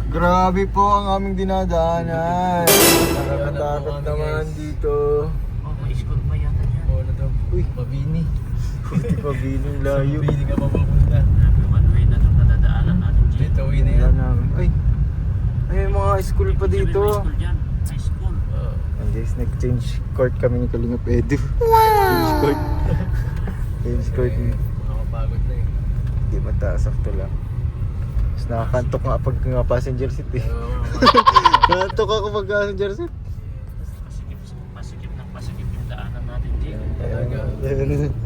Grabe po ang aming dinadaanan. Nakakatakot naman dito. Oh, may school pa yata dyan. Oo na to. Uy, Mabini. Puti pa biling layo. Mabini ka mapupunta. One way na itong nadadaanan natin, G. Dito, uwi na Wala yan. namin. Ay, may mga school pa dito. May school dyan. High school. And guys, nag-change court kami ni Kalingap Edu. Change court. Change court. Nakapagod na eh. Hindi mataas, sakto lang. Tapos nakakantok nga pag nga passenger seat eh. Nakakantok ako pag passenger seat. Pasikip yung daanan natin, G.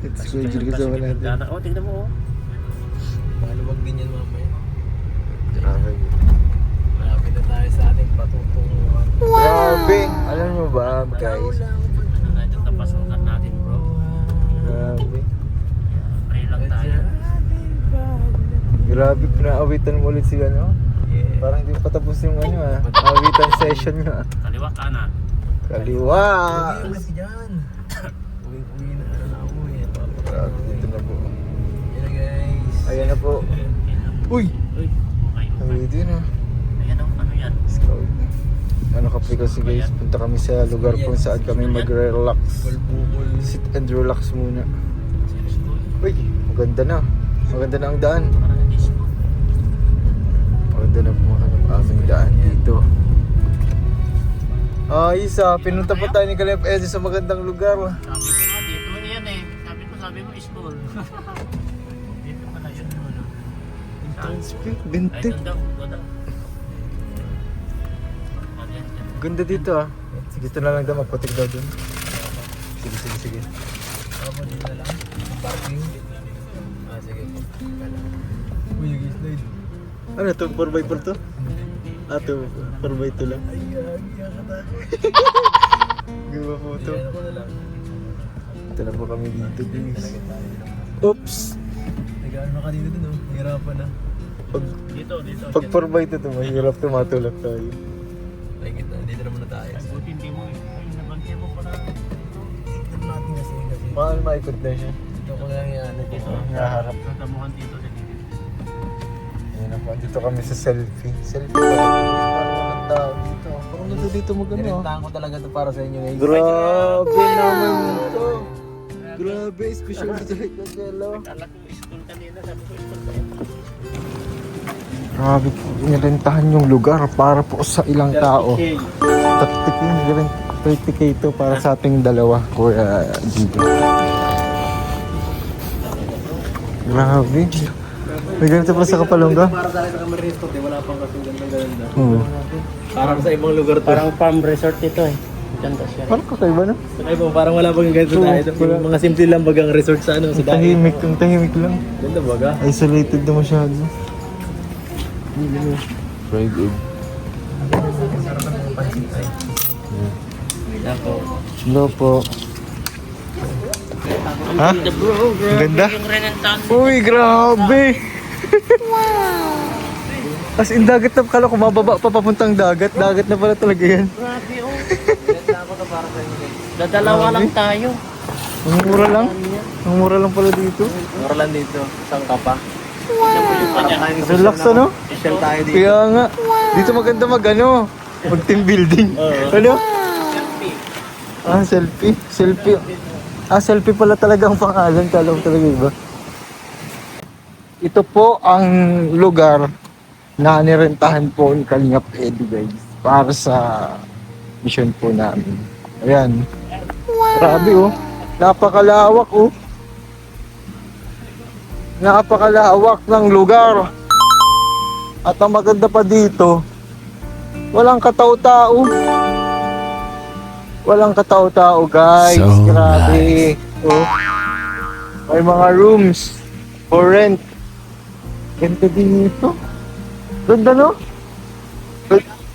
It's schedule kasama natin. Oh, tignan mo, oh. Maluwag din yan mamaya. Grabe. Malapit na tayo sa ating patutunguhan. Grabe! Alam mo ba guys? Ano na itong tapasukan natin, bro? Grabe. Pray lang tayo. Grabe, pinaawitan mo ulit si ano? Yeah. Parang hindi pa tapos yung ano ah. Awitan session nyo ah. Kaliwa, kanan. Kaliwa! Uwi ka dyan. Uwi na. Ano na ako eh. Grabe, dito na po. Yan na guys. Ayan na po. Uy! Uy, okay, okay. Ay, din ah. Ayan, oh, ano yan? Scout. Ano kasi guys, punta kami sa lugar kung saan kami mag-relax. Bulbukol. Sit and relax muna. School. Uy, maganda na. Maganda na ang daan. Parang hindi school. Maganda na po ang aming daan dito. Isa, pinunta pa tayo ni Kalingap Edu sa magandang lugar. Sabi ko nga, dito na yan eh. Sabi mo school. Dito pala yun, ano. Speak, Ay, bintik. doon daw, doon daw. Ayan, yan. Ganda dito ah. Dito na lang daw, magputik daw dun. Sige. Ako dito na lang. Parking. Sige. Uy, yung slide. Ano to? 4x4 to? To 4x2 lang. Ay, kakatakot. Gawa po to. Ano ko na lang. Ito na po kami dito guys. Oops! Nag-ano ka dito dun, oh. Hirapan na. Dito. Pag 4x2 to, mahirap tumatulak tayo. Ay, dito naman na tayo. Ay, buti hindi mo eh. Ay, nabangkay mo pala. Tignan natin kasi. Paano maikot na siya? Dito ko lang yan. Dito. Naharap. Natamuhan dito sa dito. Ayan na po, dito kami sa selfie. Selfie tayo. Parang walang tao dito. Parang nito dito magano ah. Nirintahan ko talaga ito para sa inyo guys. Grabe naman ito. Grabe, special dito ito, Jello. Kala ko school kanina, sabi ko school pa yun. Grabe po, nirentahan yung lugar para po sa ilang tao. 30K, 30K ito para sa ating dalawa, Kuya Gigo. Grabe. May ganito pa sa Kapalongga? Para sa akin sa Camarines Resort eh, wala pang kasing ganda. Parang Sa ibang lugar to. Parang farm resort ito eh. Ganda siya. parang kakaiba na. Sa ibang parang wala pang ganito Oo, sa ito. wala. Mga simple lang bagang resort sa ano, sa dahil. Ang tahimik lang. Ganda baga. Isolated na masyado. Fried egg. Ako. Hello po. Ha? The bro, Ang ganda. Yung renentan. Uy, grabe! As in, dagat na kala ko mababa pa papuntang dagat. Dagat na pala talaga yan. Grabe oh. Ganda ako to para sa inyo guys. Dadalawa lang tayo. Ang mura lang. Ang mura lang pala dito. Mura lang dito. Saan ka pa? Relax ano? Social tayo dito. Kaya nga. Dito maganda mag team building. Ano? Selfie. Selfie. Selfie pala talaga ang pangalan. Kala ko talaga iba. Ito po ang lugar na nirentahan po ni Kalingap Edu guys. Para sa mission po namin. Ayan. Grabe oh. Napakalawak oh. Napakalawak ng lugar. At ang maganda pa dito, walang katao-tao. Walang katao-tao guys. So grabe. Oh. May mga rooms for rent. Ganda dito. Ganda no?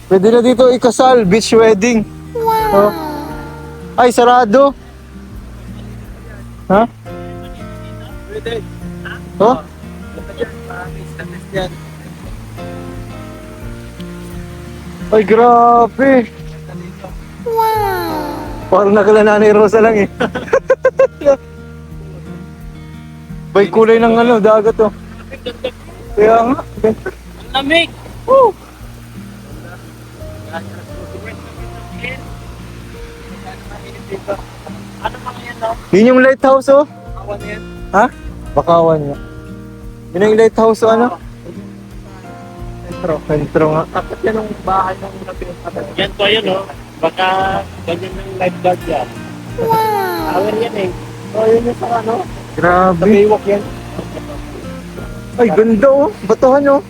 Pwede na dito ikasal, beach wedding. Oh. Ay, sarado. Ha? Oh? Ay, grabe. Parang nakala Nanay Rosa lang eh. May kulay ng dagat oh. Kaya nga. Lamig! Oh. Ano mga yan, no? Yun yung lighthouse, oh. Awan yan. Ha? Bakawan nga. Yun yung lighthouse, oh, ano? Sentro nga. Tapos yan ang bahay ng pinagpatay. Yan po yun, no? Baka ganyan ng lifeguard yan. Wow! Power yan eh. Oh, yun yung sa ano? Grabe. Sa Baywalk yan. Ay, ganda, oh. Batuhan, oh.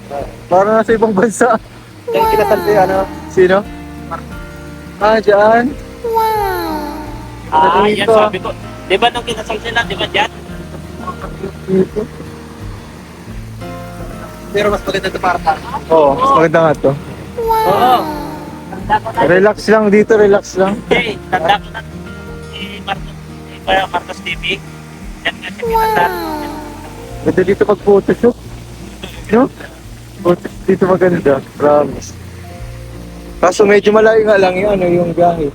Parang nasa ibang bansa. Diyan kinasal ko ano? Sino? Ah, dyan. Ah, yan Dito. sabi ko. Di ba nung kinasal sila, di ba dyan? Dito. Pero mas maganda ito para tayo. Oo, mas maganda nga to. Oo. Tanda ko na. Relax lang dito, relax lang. Hey, tanda ko na. Marcos TV. Yan nga si Pinasal. Ganda dito pag photoshoot. No? Photoshoot dito maganda. Promise. Kaso medyo malayo nga lang yun, ano, yung biyahe.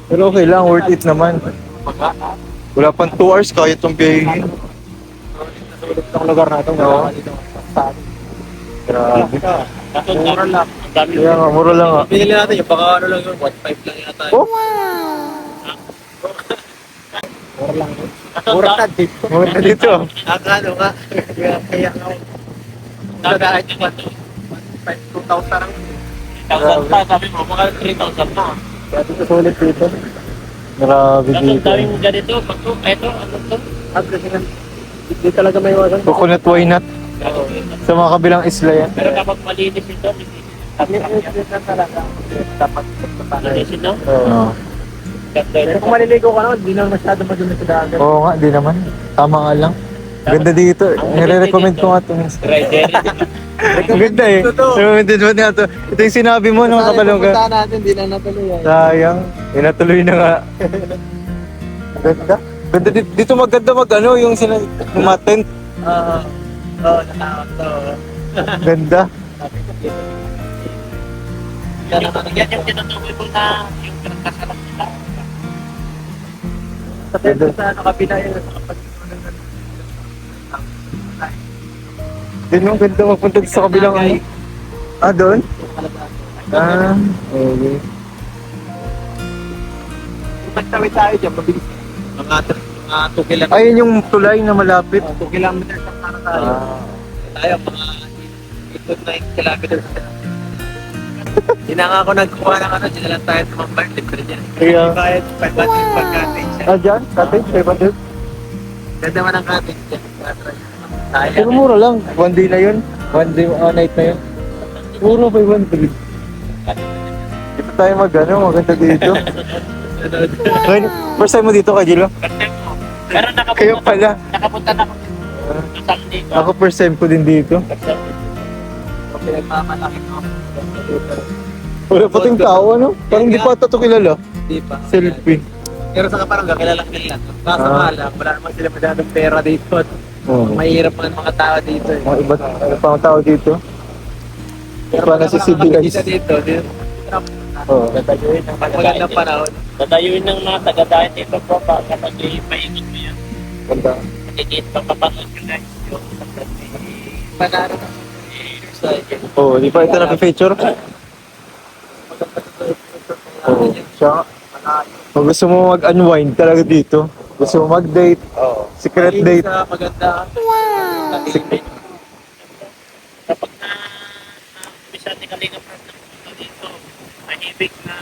Pero okay lang, worth it naman. Wala pang 2 hours, kaya itong biyahe. Itong lugar na ito. Oo. Grabe. Mura lang. Ang dami Kaya nga, mura lang ah. Pinili natin yung baka ano lang yun, 1.5 lang yata. Oh, Mura lang yun. Mura na dito. maganda dito. Ano nga? Kaya nga. Nagahit yung 2,000 lang. 1,000 pa, sabi mo, mga 3,000 na. Kaya dito sulit dito. Grabe Ang dito. daming ganito, pagko, eto, ano to? Hindi talaga may wasan. Coconut why not? Sa mga kabilang isla yan. Pero kapag malinis ito, talaga. Dapat malinis ito. Oo. Ganda Pero ito. kung maliligo ka naman, di naman masyado madumi sa dagat. Oo nga, di naman. Tama nga lang. Ganda dito. Nire-recommend ko nga ito. Rider. Ang ganda eh. Recommended mo nga ito. Ito yung sinabi mo nung kabalong ka. Punta natin, di na natuloy. Sayang. Inatuloy na nga. Ganda. Ganda dito, dito maganda mag ano, yung yung mga tent. Oo, natakot to. Ganda. Yan yung tinutukoy ko na yung pinagkasarap nila. Sa tent sa ano, kabila yun. Din yung ganda magpunta sa kabilang ano. Ah, doon? Ah, okay. Magtawid tayo dyan, mabilis. Mga 2 kilometers. Ayun yung tulay na malapit. 2 kilometers lang para tayo. Tayo, mga 8 to 9 kilometers. Hindi na nga ako nagkuha ng ano, dyan lang tayo tumambay, libre dyan. Kaya, Kahit 500 pag cottage siya. ah, dyan? Cottage? 500? Ganda man ang cottage dyan. Tayo. Pero mura lang. 1 day na yun. 1 day, night na yun. Mura 500. Dito tayo mag-ano, maganda dito. Ngayon, first time mo dito ka, Jilo? Pero Kayo pala. nakapunta na ako sa dito. Ako first time ko din dito. Pinagmamalaki ko. Wala pa ting tao, ano? Parang di pa ata ito kilala. Di pa. Selfie. Pero sa kaparang kilalang nila. Kaso Ah. nga lang, wala naman sila masyadong pera dito. Oo. Mahirap ang mga tao dito. Eh. Mga iba pang tao dito. Pero Paano si civilize? dito, Oo. pag magandang panahon. Dadayuin ng mga taga-dayan dito po pa kapag ipaikot mo yan. Ganda. Makikita pa kapanood ko guys yung kapag Panalo na. Oo, di pa ito naka-feature? Oo. Siya. Kung gusto mo mag-unwind talaga dito. Gusto mo mag-date. Oo. Secret date. Maganda. Secret. kapag na umpisa ni Kalinga Prab na pumunta dito, mahibig na